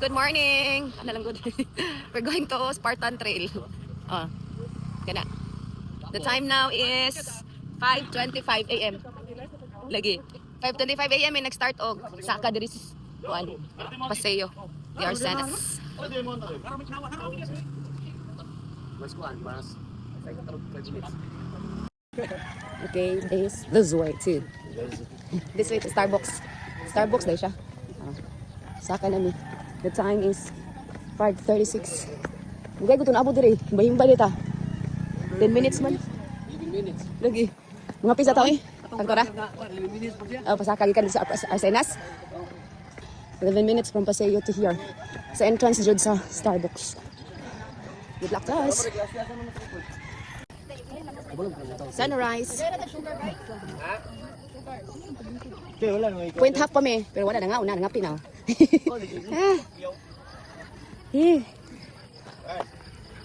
Good morning. Ano lang good. We're going to Spartan Trail. Kana. The time now is 5:25 a.m. Lagi. 5:25 a.m. ay nag-start og saka diri kuan. Paseo. They are sent us. Okay, this way too. This way to Starbucks. Starbucks dahil siya. Saka nami. The time is 5:36. Mugay ko ito naabot diri. Himbay-himbay dito. 10 minutes man. 11 minutes. Lagi. Mga pisa tao eh. Tangkora? Pasaka gikan sa Arsenas. 11 minutes from Paseo to here. Sa entrance dyan sa Starbucks. Good luck to us. Sunrise. Point half pa me. Pero wala na nga. Una na nga pinaw.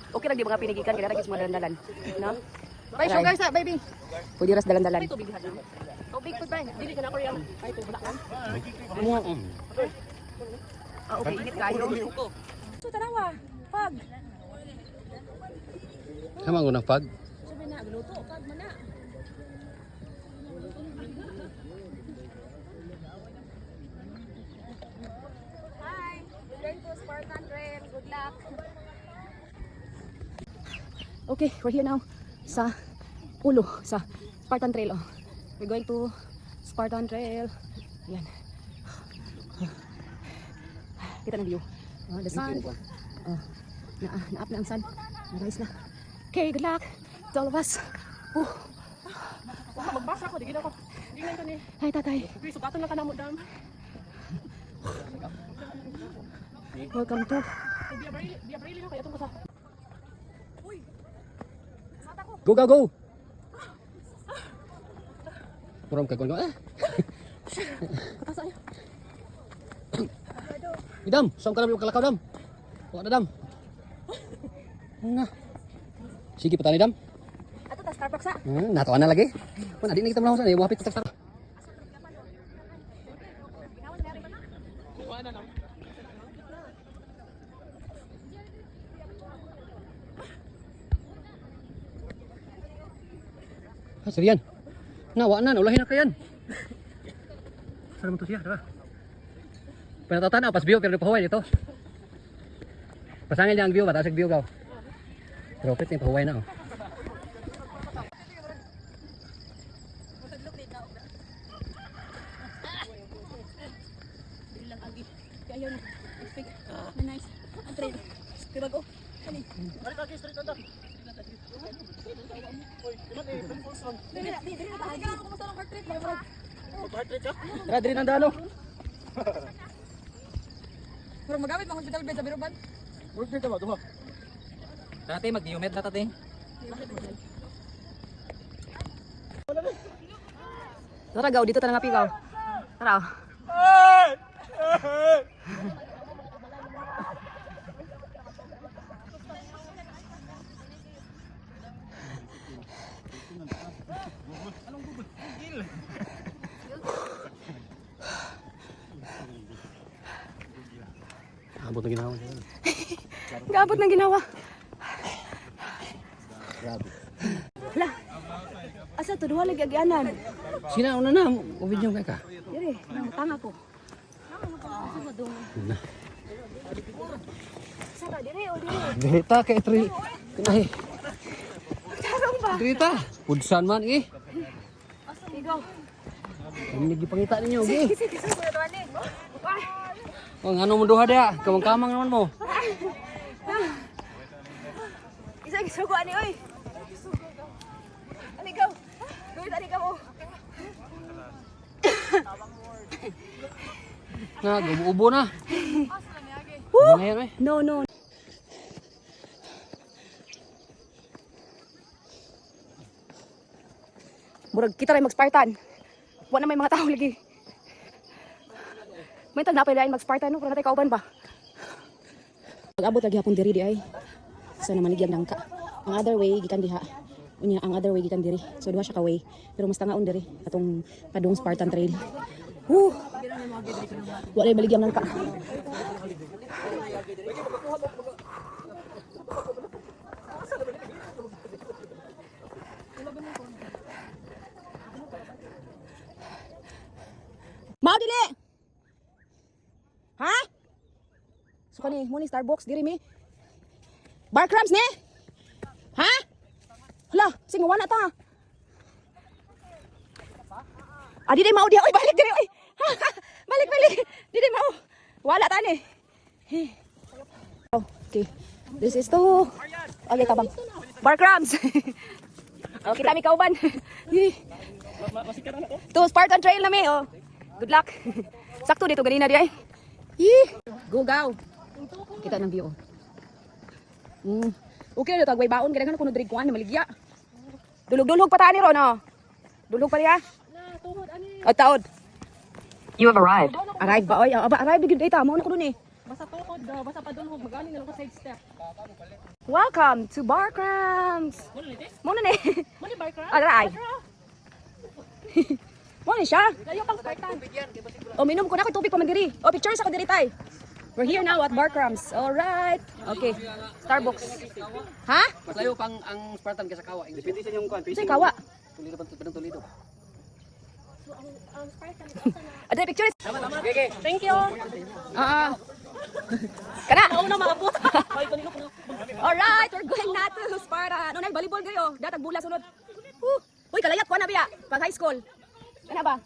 Okay lang di mga pinigikan. Kaya rin mga dalan-dalan. No? Bye, sugar sa, baby. Pwede ras dalan-dalan. Tubig po ba? Dili ka na ko yung. Ay, tubak lang. Okay, init kayo. Ito, tanawa. Pag. Sama ko ng pag. Sabi na, luto. Pag mana. Hi. We're going to Spartan Trail. Good luck. Okay, we're here now sa ulo, sa Spartan Trail. We're going to Spartan Trail. Yan. Kita na view. The sun. Na-up na ang sun. Nice na. Okay, good luck to all of us. Magbasa ko, di gina ko. Di na ito ni. Hi, tatay. Sugatan lang ka na mo, dam. Welcome to. Di na kaya itong basa. Uy! Go, go, go! Kurang kagawin ko. Patasa niya. Idam, saan ka namin yung kalakaw, Dam? Huwag na, Dam. Sige, patani, Dam. Ato ta Starbucks ha. Natuan na lagi. Kung di na kita malawasan, yung wapit kita start. Serian. Nawa na, naulahin na kayan. Saan naman to siya, diba? Pinatatan pas view, pero pahuway dito. Pasangil niya ang view, batasag view ka. Tropit niya, pahuway na. Tara, diri nang dalo. Pero magamit mga hospital bed sa Biruban. Work dito ba, duha? Dati mag-diomet na tate. Tara, gaw dito ta nga pigaw. Tara. Abot na ginawa. Gabot ng ginawa. Grabe. Hala. Asa to duha lagi agyanan. Sina una na, video kay ka. Dire, nang tanga ko. Asa ba dong? Saka dire o dire. Dita kay tri. Ay, Tarong ba? dita. Pudsan man eh. Pigaw. Ini gipangita ninyo, gi. Sige, susunod doon ni. Wah. Oh, ano mo duha dia? Kamang-kamang naman mo. Isa gisugo ani oy. Ani gaw. Duit ani ka mo. Na, gubo na. Ano yan, eh? No, no. Murag kita rin mag-Spartan. Wala na may mga tao lagi. May tag napay lain mag-Spartan no, pero natay kauban pa. Pag-abot lagi hapon diri di ay. So naman nagyan lang ka. Ang other way gikan diha. Unya ang other way gikan diri. So duha siya ka way. Pero mas tangaon diri atong padung Spartan Trail. Woo! Wala yung baligyam lang ka. Mau dili. Ha? So kani mo ni Starbucks diri mi. Bar crumbs ni? Ha? Hala, sing wala ta. Ah, di mau dia. Oy, balik diri. Oy. Balik. Di mau. Wala ta ni. Oh, okay. This is to. Okay, tabang. Bar crumbs. Oh, kita mi kauban. To Spartan Trail na mi, oh. Good luck. Sakto dito ganina di ay. Gugaw. Kita ng view. Okay na tagway baon kada kuno diri kuan maligya. Dulog-dulog pa ta ni ro no. Dulog pa riya. Na, tuhod, ani. O taod. You have arrived. Arrive ba oy? Aba arrive gid data mo ko dun eh. Basta tuhod daw, basta padulhog. Magani na lang ko side step. Welcome to Bar Crumbs. Muna nito? Muna ni. Muna bar craft? Aray. Muna siya. Layo pang Spartan. O minom ko na ko tubig pa man diri. O pictures ako diri tay. We're here now at Bar Crumbs. All right. Okay. Starbucks. Ha? Mas layo pang ang Spartan kaysa Kawa. Depende sa inyong kuan. Say kawa. Tulido pa tulido. Ang Spartan. Ada pictures. Okay. Thank you. Ah. Kana. Ako na maabot. Ay, kanino ko na. Alright, we're going na to Sparta. Ano na volleyball gayo? Datag bula sunod. Uy, kalayat ko na biya. Pag high school. Ano ba?